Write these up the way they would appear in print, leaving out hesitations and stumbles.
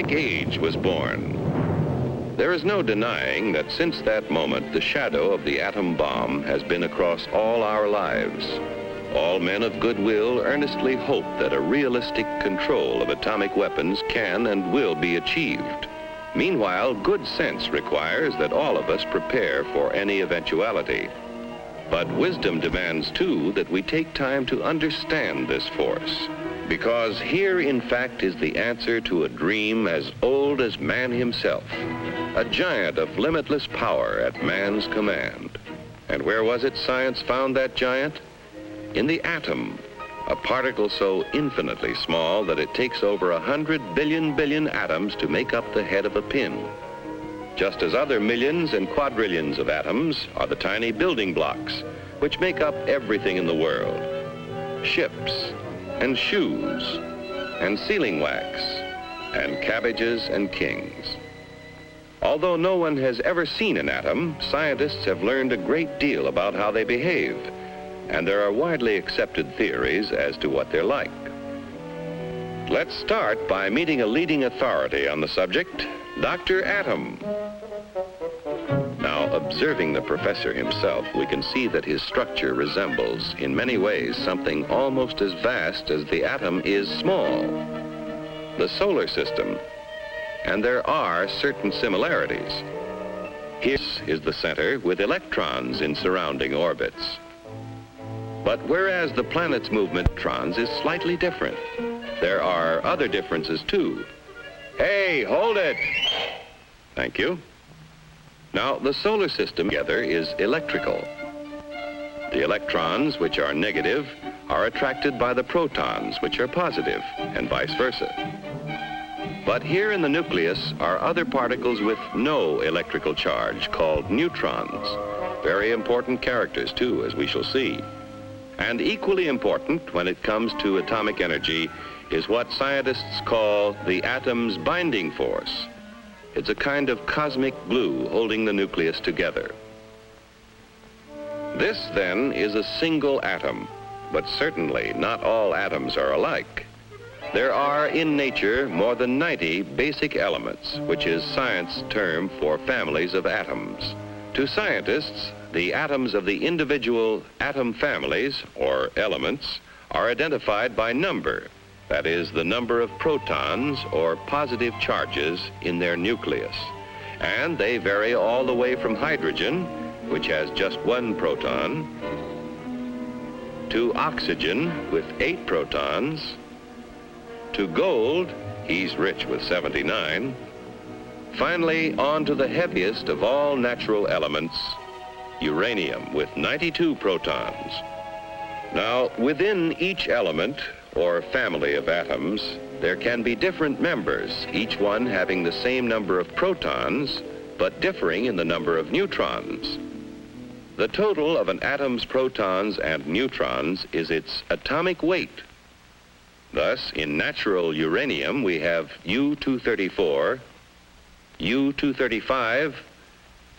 atomic age was born. There is no denying that since that moment, the shadow of the atom bomb has been across all our lives. All men of goodwill earnestly hope that a realistic control of atomic weapons can and will be achieved. Meanwhile, good sense requires that all of us prepare for any eventuality. But wisdom demands, too, that we take time to understand this force. Because here, in fact, is the answer to a dream as old as man himself, a giant of limitless power at man's command. And where was it science found that giant? In the atom, a particle so infinitely small that it takes over 100 billion atoms to make up the head of a pin. Just as other millions and quadrillions of atoms are the tiny building blocks which make up everything in the world. Ships and shoes and sealing wax and cabbages and kings. Although no one has ever seen an atom, scientists have learned a great deal about how they behave, and there are widely accepted theories as to what they're like. Let's start by meeting a leading authority on the subject, Dr. Atom. Now, observing the professor himself, we can see that his structure resembles, in many ways, something almost as vast as the atom is small, the solar system. And there are certain similarities. Here is the center with electrons in surrounding orbits. But whereas the planet's movement of electrons is slightly different, there are other differences too. Hey, hold it! Thank you. Now, the solar system together is electrical. The electrons, which are negative, are attracted by the protons, which are positive, and vice versa. But here in the nucleus are other particles with no electrical charge, called neutrons. Very important characters, too, as we shall see. And equally important when it comes to atomic energy is what scientists call the atom's binding force. It's a kind of cosmic glue holding the nucleus together. This, then, is a single atom, but certainly not all atoms are alike. There are in nature more than 90 basic elements, which is science's term for families of atoms. To scientists, the atoms of the individual atom families, or elements, are identified by number. That is, the number of protons or positive charges in their nucleus. And they vary all the way from hydrogen, which has just 1 proton, to oxygen with 8 protons, to gold, he's rich with 79, finally on to the heaviest of all natural elements, uranium with 92 protons. Now, within each element, or family of atoms, there can be different members, each one having the same number of protons, but differing in the number of neutrons. The total of an atom's protons and neutrons is its atomic weight. Thus, in natural uranium, we have U-234, U-235,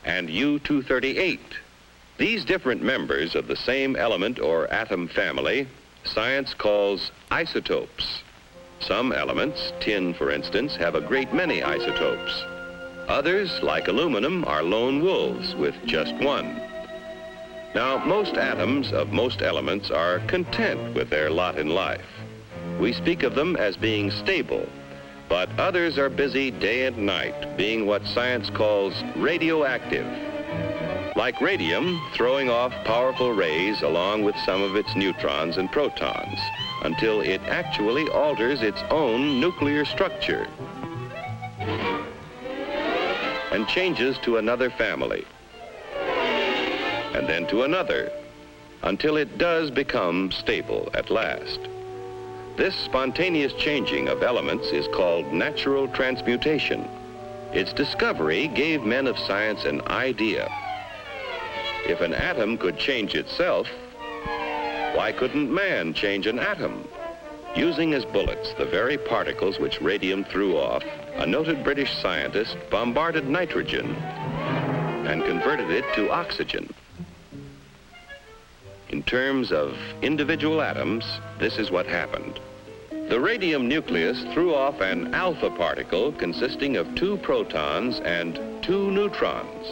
and U-238. These different members of the same element or atom family science calls isotopes. Some elements, tin for instance, have a great many isotopes. Others, like aluminum, are lone wolves with just 1. Now, most atoms of most elements are content with their lot in life. We speak of them as being stable, but others are busy day and night, being what science calls radioactive. Like radium, throwing off powerful rays along with some of its neutrons and protons, until it actually alters its own nuclear structure and changes to another family, and then to another, until it does become stable at last. This spontaneous changing of elements is called natural transmutation. Its discovery gave men of science an idea. If an atom could change itself, why couldn't man change an atom? Using as bullets the very particles which radium threw off, a noted British scientist bombarded nitrogen and converted it to oxygen. In terms of individual atoms, this is what happened. The radium nucleus threw off an alpha particle consisting of 2 protons and 2 neutrons.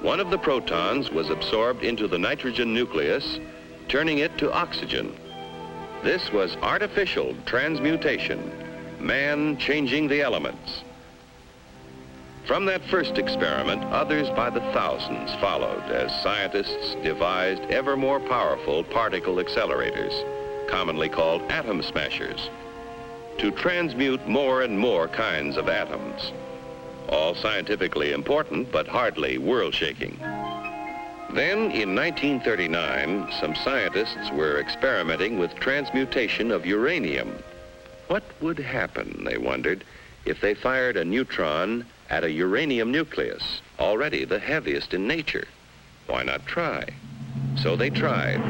One of the protons was absorbed into the nitrogen nucleus, turning it to oxygen. This was artificial transmutation, man changing the elements. From that first experiment, others by the thousands followed as scientists devised ever more powerful particle accelerators, commonly called atom smashers, to transmute more and more kinds of atoms. All scientifically important, but hardly world-shaking. Then, in 1939, some scientists were experimenting with transmutation of uranium. What would happen, they wondered, if they fired a neutron at a uranium nucleus, already the heaviest in nature? Why not try? So they tried.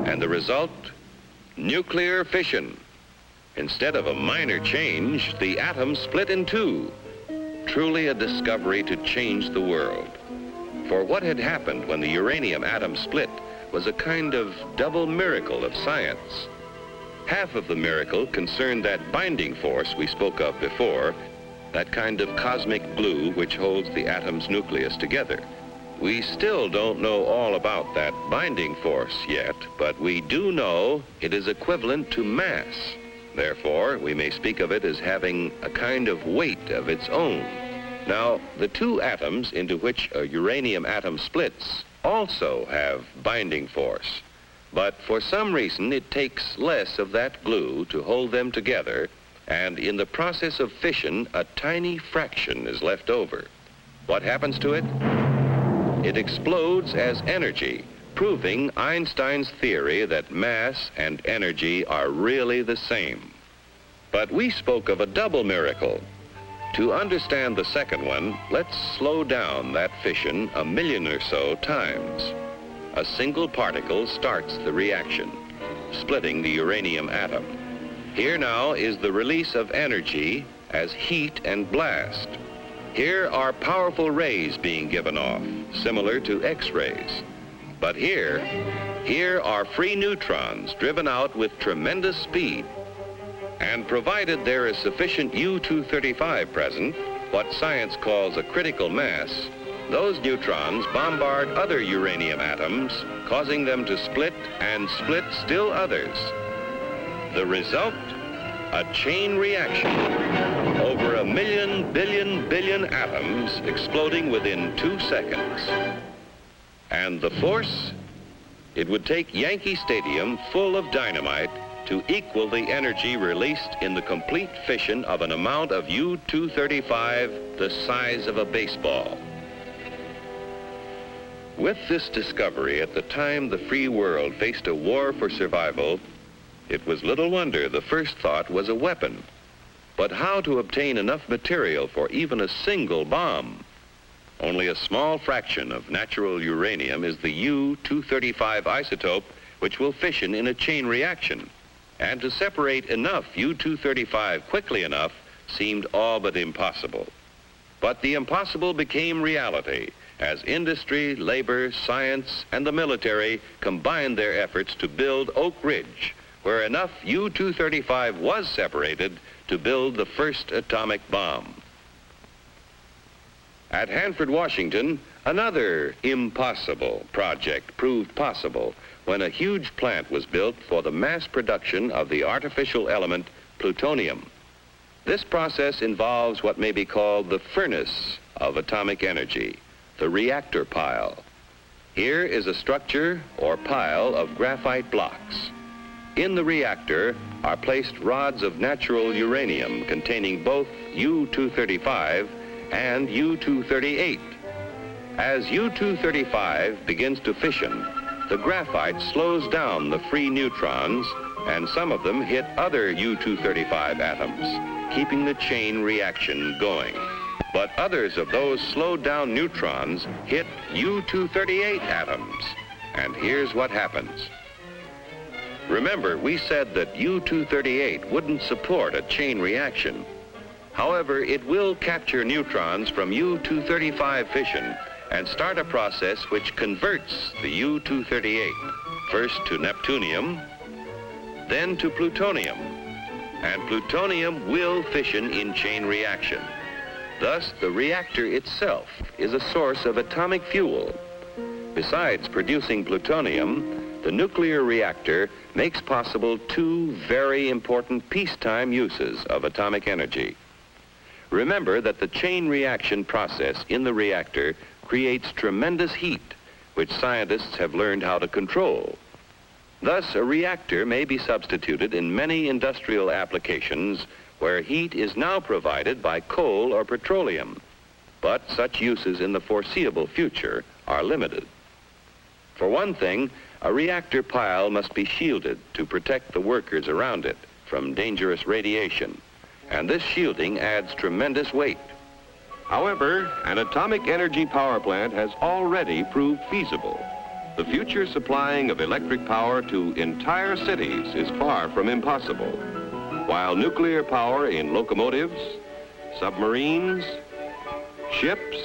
And the result? Nuclear fission. Instead of a minor change, the atom split in 2. Truly a discovery to change the world. For what had happened when the uranium atom split was a kind of double miracle of science. Half of the miracle concerned that binding force we spoke of before, that kind of cosmic glue which holds the atom's nucleus together. We still don't know all about that binding force yet, but we do know it is equivalent to mass. Therefore, we may speak of it as having a kind of weight of its own. Now, the 2 atoms into which a uranium atom splits also have binding force. But for some reason, it takes less of that glue to hold them together, and in the process of fission, a tiny fraction is left over. What happens to it? It explodes as energy, proving Einstein's theory that mass and energy are really the same. But we spoke of a double miracle. To understand the second one, let's slow down that fission a million or so times. A single particle starts the reaction, splitting the uranium atom. Here now is the release of energy as heat and blast. Here are powerful rays being given off, similar to X-rays. But here are free neutrons driven out with tremendous speed. And provided there is sufficient U-235 present, what science calls a critical mass, those neutrons bombard other uranium atoms, causing them to split and split still others. The result? A chain reaction. Over 1,000,000 billion atoms exploding within 2 seconds. And the force? It would take Yankee Stadium full of dynamite to equal the energy released in the complete fission of an amount of U-235 the size of a baseball. With this discovery at the time the free world faced a war for survival, it was little wonder the first thought was a weapon. But how to obtain enough material for even a single bomb? Only a small fraction of natural uranium is the U-235 isotope, which will fission in a chain reaction. And to separate enough U-235 quickly enough seemed all but impossible. But the impossible became reality as industry, labor, science, and the military combined their efforts to build Oak Ridge, where enough U-235 was separated to build the first atomic bomb. At Hanford, Washington, another impossible project proved possible when a huge plant was built for the mass production of the artificial element plutonium. This process involves what may be called the furnace of atomic energy, the reactor pile. Here is a structure or pile of graphite blocks. In the reactor are placed rods of natural uranium containing both U-235 and U-238. As U-235 begins to fission, the graphite slows down the free neutrons, and some of them hit other U-235 atoms, keeping the chain reaction going. But others of those slowed down neutrons hit U-238 atoms, and here's what happens. Remember, we said that U-238 wouldn't support a chain reaction. However, it will capture neutrons from U-235 fission and start a process which converts the U-238, first to neptunium, then to plutonium, and plutonium will fission in chain reaction. Thus, the reactor itself is a source of atomic fuel. Besides producing plutonium, the nuclear reactor makes possible two very important peacetime uses of atomic energy. Remember that the chain reaction process in the reactor creates tremendous heat, which scientists have learned how to control. Thus, a reactor may be substituted in many industrial applications where heat is now provided by coal or petroleum. But such uses in the foreseeable future are limited. For one thing, a reactor pile must be shielded to protect the workers around it from dangerous radiation, and this shielding adds tremendous weight. However, an atomic energy power plant has already proved feasible. The future supplying of electric power to entire cities is far from impossible, while nuclear power in locomotives, submarines, ships,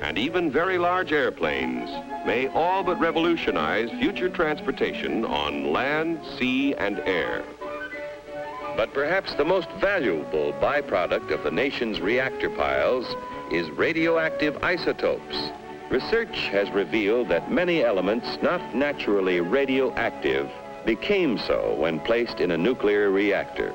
and even very large airplanes may all but revolutionize future transportation on land, sea, and air. But perhaps the most valuable byproduct of the nation's reactor piles is radioactive isotopes. Research has revealed that many elements not naturally radioactive became so when placed in a nuclear reactor.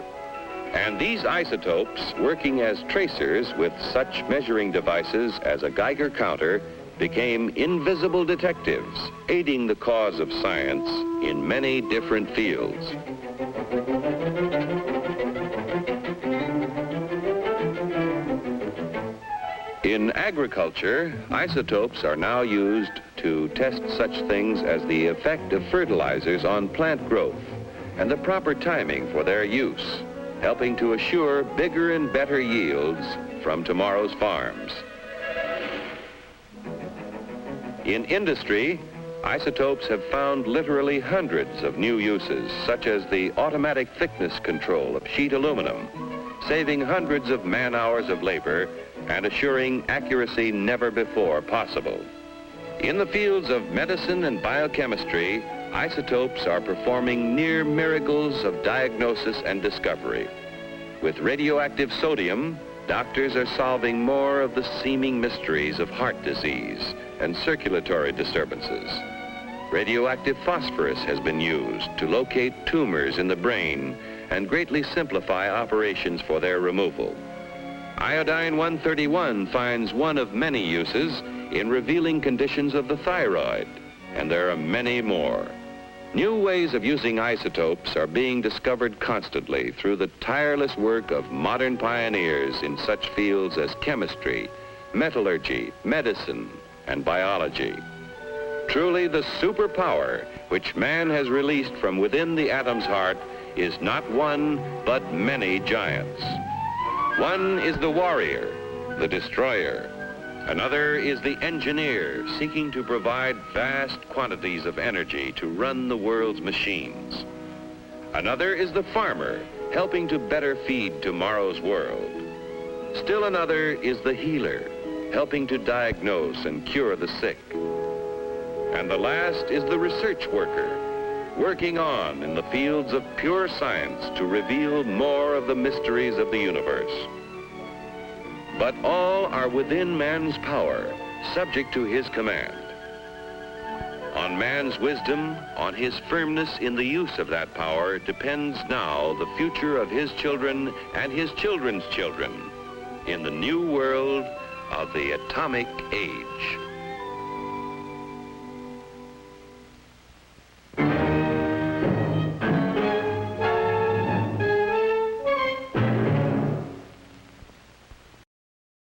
And these isotopes, working as tracers with such measuring devices as a Geiger counter, became invisible detectives, aiding the cause of science in many different fields. In agriculture, isotopes are now used to test such things as the effect of fertilizers on plant growth and the proper timing for their use, helping to assure bigger and better yields from tomorrow's farms. In industry, isotopes have found literally hundreds of new uses, such as the automatic thickness control of sheet aluminum, saving hundreds of man-hours of labor and assuring accuracy never before possible. In the fields of medicine and biochemistry, isotopes are performing near miracles of diagnosis and discovery. With radioactive sodium, doctors are solving more of the seeming mysteries of heart disease and circulatory disturbances. Radioactive phosphorus has been used to locate tumors in the brain and greatly simplify operations for their removal. Iodine-131 finds one of many uses in revealing conditions of the thyroid, and there are many more. New ways of using isotopes are being discovered constantly through the tireless work of modern pioneers in such fields as chemistry, metallurgy, medicine, and biology. Truly, the superpower which man has released from within the atom's heart is not one, but many giants. One is the warrior, the destroyer. Another is the engineer, seeking to provide vast quantities of energy to run the world's machines. Another is the farmer, helping to better feed tomorrow's world. Still another is the healer, helping to diagnose and cure the sick. And the last is the research worker, working on in the fields of pure science to reveal more of the mysteries of the universe. But all are within man's power, subject to his command. On man's wisdom, on his firmness in the use of that power, depends now the future of his children and his children's children in the new world of the atomic age.